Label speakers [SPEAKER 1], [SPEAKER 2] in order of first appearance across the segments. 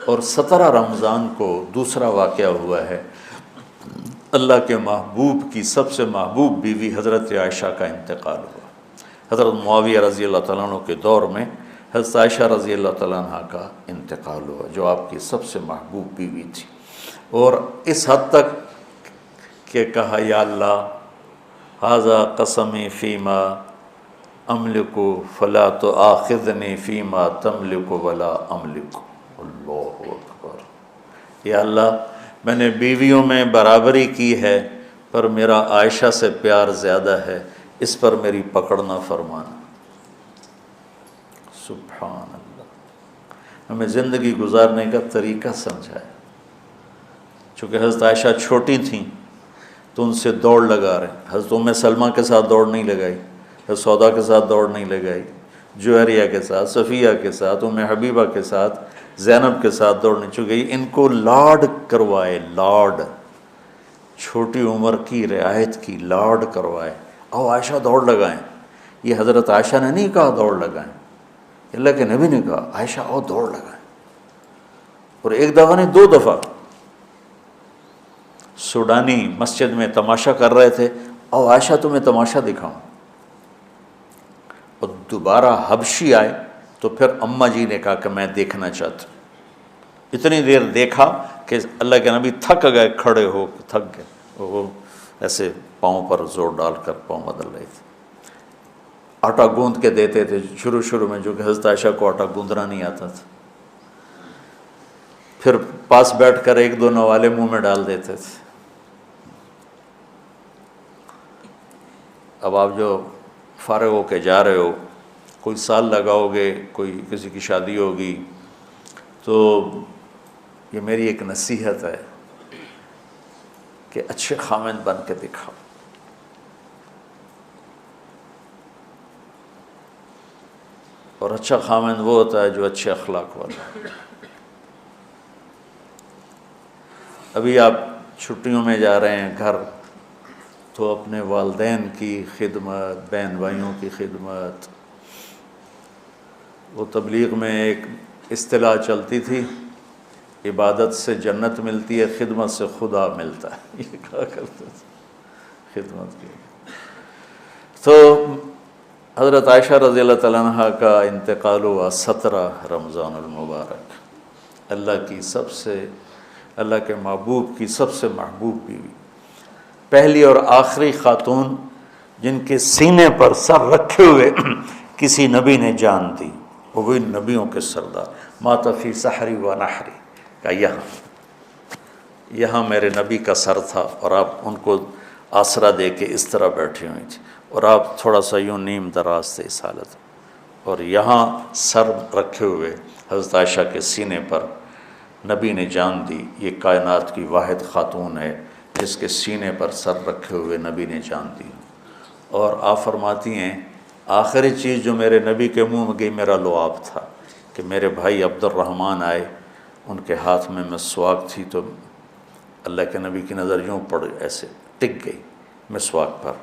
[SPEAKER 1] اور 17 رمضان کو دوسرا واقعہ ہوا ہے، اللہ کے محبوب کی سب سے محبوب بیوی حضرت عائشہ کا انتقال ہوا۔ حضرت معاویہ رضی اللہ تعالیٰ عنہ کے دور میں حضرت عائشہ رضی اللہ تعالیٰ عنہ کا انتقال ہوا، جو آپ کی سب سے محبوب بیوی تھی، اور اس حد تک کہ کہا یا اللہ ھذا قسمی فیما املک فلا تؤاخذنی فیما تملک ولا املک۔ اللہ اکبر۔ یا اللہ میں نے بیویوں میں برابری کی ہے، پر میرا عائشہ سے پیار زیادہ ہے، اس پر میری پکڑ نہ فرمانا۔ سبحان اللہ۔ ہمیں زندگی گزارنے کا طریقہ سمجھایا۔ چونکہ حضرت عائشہ چھوٹی تھیں تو ان سے دوڑ لگا رہے ہیں۔ حضرت ام سلمہ کے ساتھ دوڑ نہیں لگائی، حضرت سودا کے ساتھ دوڑ نہیں لگائی، جویریہ کے ساتھ، صفیہ کے ساتھ، ام حبیبہ کے ساتھ، زینب کے ساتھ دوڑ نہیں، چونکہ ان کو لاڈ کروائے، لاڈ، چھوٹی عمر کی رعایت کی، لاڈ کروائے۔ آؤ عائشہ دوڑ لگائیں۔ یہ حضرت عائشہ نے نہیں کہا دوڑ لگائیں، اللہ کے نبی نے کہا عائشہ آؤ دوڑ لگائیں۔ اور ایک دفعہ نہیں، 2 دفعہ سوڈانی مسجد میں تماشا کر رہے تھے، آؤ عائشہ تمہیں تماشا دکھاؤں۔ اور دوبارہ حبشی آئے تو پھر اماں جی نے کہا کہ میں دیکھنا چاہتا ہوں۔ اتنی دیر دیکھا کہ اللہ کے نبی تھک گئے، کھڑے ہو تھک گئے، وہ ایسے پاؤں پر زور ڈال کر پاؤں بدل رہے تھے۔ آٹا گوندھ کے دیتے تھے شروع میں، جو کہ حضرت عائشہ کو آٹا گوندھنا نہیں آتا تھا، پھر پاس بیٹھ کر 1-2 نوالے منہ میں ڈال دیتے تھے۔ اب آپ جو فارغ ہو کے جا رہے ہو، کوئی سال لگاؤ گے، کوئی کسی کی شادی ہوگی، تو یہ میری ایک نصیحت ہے کہ اچھے خامند بن کے دکھاؤ۔ اور اچھا خامند وہ ہوتا ہے جو اچھے اخلاق والا ہے۔ ابھی آپ چھٹیوں میں جا رہے ہیں گھر، تو اپنے والدین کی خدمت، بہن بھائیوں کی خدمت، وہ تبلیغ میں ایک اصطلاح چلتی تھی، عبادت سے جنت ملتی ہے، خدمت سے خدا ملتا ہے، یہ کہا کرتے تھے خدمت کی۔ تو حضرت عائشہ رضی اللہ تعالیٰ عنہ کا انتقال ہوا 17 رمضان المبارک، اللہ کے محبوب کی سب سے محبوب بیوی، پہلی اور آخری خاتون جن کے سینے پر سر رکھے ہوئے کسی نبی نے جان دی، وہ وہی نبیوں کے سردار، مات فی سحری و نحری، کا یہاں میرے نبی کا سر تھا، اور آپ ان کو آسرا دے کے اس طرح بیٹھی ہوئی تھی، اور آپ تھوڑا سا یوں نیم دراز تھے اس حالت، اور یہاں سر رکھے ہوئے حضرت عائشہ کے سینے پر نبی نے جان دی، یہ کائنات کی واحد خاتون ہے جس کے سینے پر سر رکھے ہوئے نبی نے جان دی۔ اور آپ فرماتی ہیں آخری چیز جو میرے نبی کے منہ میں گئی میرا لعاب تھا، کہ میرے بھائی عبد الرحمن آئے، ان کے ہاتھ میں مسواک تھی، تو اللہ کے نبی کی نظر یوں پڑ ایسے ٹک گئی مسواک پر،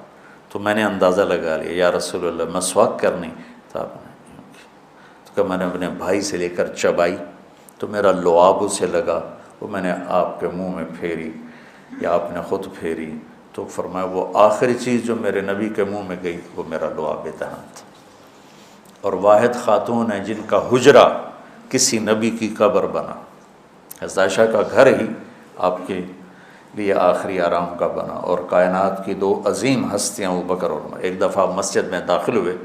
[SPEAKER 1] تو میں نے اندازہ لگا لیا یا رسول اللہ مسواک کرنی، تو آپ نے یوں کی، تو کہ میں نے اپنے بھائی سے لے کر چبائی تو میرا لعاب اسے لگا، وہ میں نے آپ کے منہ میں پھیری یا آپ نے خود پھیری، تو فرمایا وہ آخری چیز جو میرے نبی کے منہ میں گئی وہ میرا لعاب دہن تھا۔ اور واحد خاتون ہے جن کا حجرہ کسی نبی کی قبر بنا، حضرت عائشہ کا گھر ہی آپ کے لیے آخری آرام کا بنا، اور کائنات کی 2 عظیم ہستیاں ابوبکر اور عمر، ایک دفعہ مسجد میں داخل ہوئے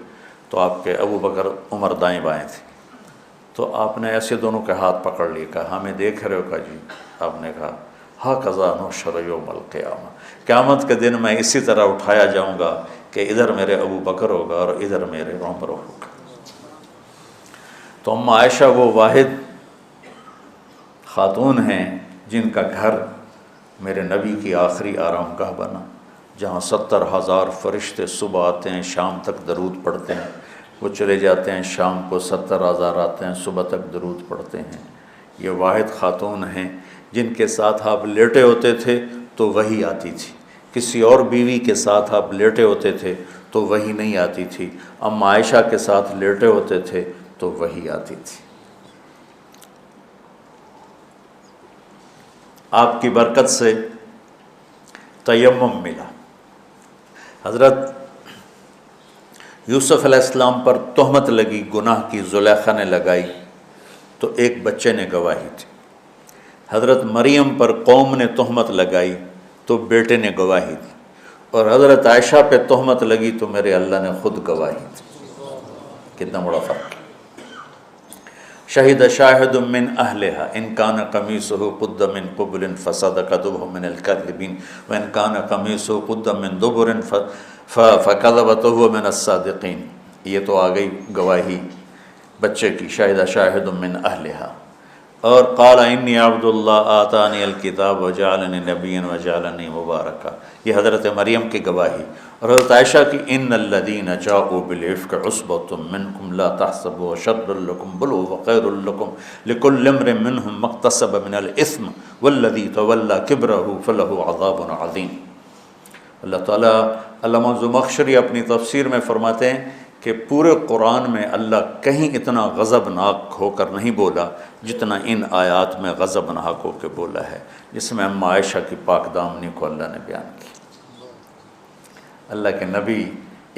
[SPEAKER 1] تو آپ کے ابوبکر عمر دائیں بائیں تھے، تو آپ نے ایسے دونوں کے ہاتھ پکڑ لیے، کہا ہمیں دیکھ رہے ہو؟ کہا جی۔ آپ نے کہا ھذا نحشر یوم القیامہ، قیامت کے دن میں اسی طرح اٹھایا جاؤں گا کہ ادھر میرے ابو بکر ہوگا اور ادھر میرے عمر ہوگا۔ تو ام عائشہ وہ واحد خاتون ہیں جن کا گھر میرے نبی کی آخری آرام گاہ بنا، جہاں 70,000 فرشتے صبح آتے ہیں، شام تک درود پڑھتے ہیں، وہ چلے جاتے ہیں، شام کو 70,000 آتے ہیں، صبح تک درود پڑھتے ہیں۔ یہ واحد خاتون ہیں جن کے ساتھ آپ لیٹے ہوتے تھے تو وحی آتی تھی، کسی اور بیوی کے ساتھ آپ لیٹے ہوتے تھے تو وحی نہیں آتی تھی، ام عائشہ کے ساتھ لیٹے ہوتے تھے تو وحی آتی تھی۔ آپ کی برکت سے تیمم ملا۔ حضرت یوسف علیہ السلام پر تہمت لگی، گناہ کی، زلیخا نے لگائی تو ایک بچے نے گواہی دی۔ حضرت مریم پر قوم نے تہمت لگائی تو بیٹے نے گواہی دی، اور حضرت عائشہ پہ تہمت لگی تو میرے اللہ نے خود گواہی دی۔ کتنا بڑا فرق ہے۔ شہد شاہد من اہلہا ان کان قمیصہ قد من قبل فصدقت وهو من الکاذبین وان کان قمیصہ قد من دبر فکذبت وهو من الصادقین۔ یہ تو آ گئی گواہی بچے کی، شاہد شاہد من اہلہا۔ اور قال انی عبد اللہ آتانی الکتاب وجعلنی نبیا وجعلنی مبارکا، یہ حضرت مریم کی گواہی۔ اور حضرت عائشہ کی ان الذین جاؤوا بالعفک عصبۃ منکم لا تحسبوا شر لکم بل هو خیر لکم لکل امرئ منہم ما اکتسب من الاثم والذی تولی کبرہ فلہ عذاب عظیم۔ اللہ تعالیٰ، علامہ زمخشری اپنی تفسیر میں فرماتے ہیں کہ پورے قرآن میں اللہ کہیں اتنا غضبناک ہو کر نہیں بولا جتنا ان آیات میں غضبناک ہو کے بولا ہے، جس میں اما عائشہ کی پاک دامنی کو اللہ نے بیان کی۔ اللہ کے نبی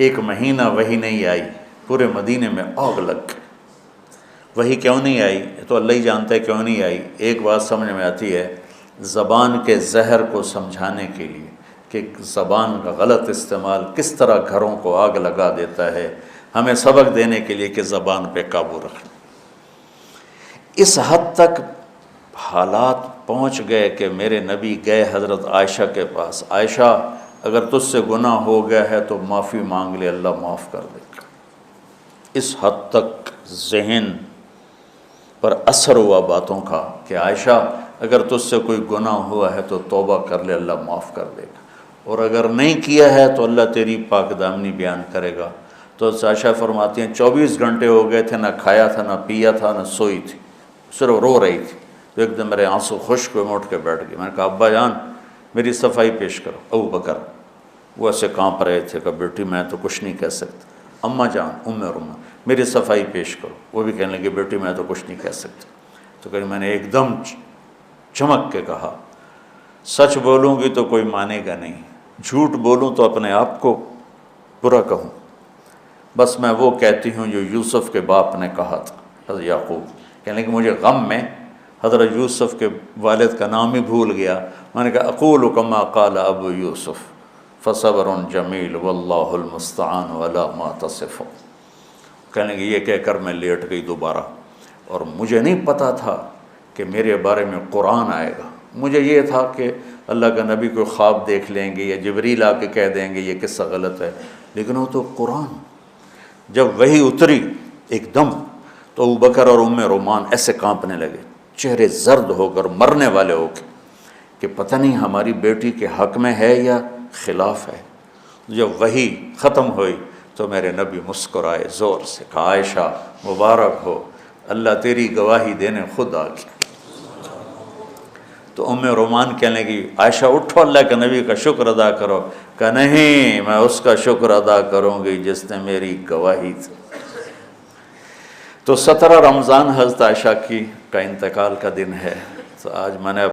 [SPEAKER 1] ایک مہینہ وحی نہیں آئی، پورے مدینے میں آگ لگ گئی۔ وحی کیوں نہیں آئی تو اللہ ہی جانتا ہے کیوں نہیں آئی۔ ایک بات سمجھ میں آتی ہے، زبان کے زہر کو سمجھانے کے لیے کہ زبان کا غلط استعمال کس طرح گھروں کو آگ لگا دیتا ہے، ہمیں سبق دینے کے لیے کہ زبان پہ قابو رکھنا۔ اس حد تک حالات پہنچ گئے کہ میرے نبی گئے حضرت عائشہ کے پاس، عائشہ اگر تجھ سے گناہ ہو گیا ہے تو معافی مانگ لے، اللہ معاف کر دے گا۔ اس حد تک ذہن پر اثر ہوا باتوں کا کہ عائشہ اگر تجھ سے کوئی گناہ ہوا ہے تو توبہ کر لے، اللہ معاف کر دے گا، اور اگر نہیں کیا ہے تو اللہ تیری پاک دامنی بیان کرے گا۔ تو عائشہ فرماتی ہیں 24 گھنٹے ہو گئے تھے، نہ کھایا تھا، نہ پیا تھا، نہ سوئی تھی، صرف رو رہی تھی۔ تو ایک دم میرے آنسو خشک ہوئے، میں اٹھ کے بیٹھ گئی۔ میں نے کہا ابا جان میری صفائی پیش کرو۔ ابو بکر وہ ایسے کانپ رہے تھے کہ بیٹی میں تو کچھ نہیں کہہ سکتا۔ اماں جان ام رما میری صفائی پیش کرو۔ وہ بھی کہنے لگے بیٹی میں تو کچھ نہیں کہہ سکتا۔ تو کہ میں نے ایک دم چمک کے کہا سچ بولوں گی تو کوئی مانے گا نہیں، جھوٹ بولوں تو اپنے آپ کو برا کہوں، بس میں وہ کہتی ہوں جو یوسف کے باپ نے کہا تھا، حضرت یعقوب۔ کہنے کہ مجھے غم میں حضرت یوسف کے والد کا نام ہی بھول گیا۔ میں نے کہا اقول کما قال ابو یوسف فصبر جمیل واللہ المستعان علی ما تصفون۔ کہنے کہ یہ کہہ کر میں لیٹ گئی دوبارہ، اور مجھے نہیں پتا تھا کہ میرے بارے میں قرآن آئے گا۔ مجھے یہ تھا کہ اللہ کا نبی کو خواب دیکھ لیں گے یا جبریل آ کے کہہ دیں گے یہ قصہ غلط ہے، لیکن وہ تو قرآن۔ جب وہی اتری ایک دم تو ابوبکر اور ام رومان ایسے کانپنے لگے، چہرے زرد ہو کر، مرنے والے ہو کے، کہ پتہ نہیں ہماری بیٹی کے حق میں ہے یا خلاف ہے۔ جب وہی ختم ہوئی تو میرے نبی مسکرائے زور سے، کہا عائشہ مبارک ہو، اللہ تیری گواہی دینے خود آ گیا۔ تو ام رومان کہنے لگی عائشہ اٹھو، اللہ کے نبی کا شکر ادا کرو۔ کہ نہیں، میں اس کا شکر ادا کروں گی جس نے میری گواہی دی۔ تو 17 رمضان حضرت عائشہ کا انتقال کا دن ہے۔ تو آج میں نے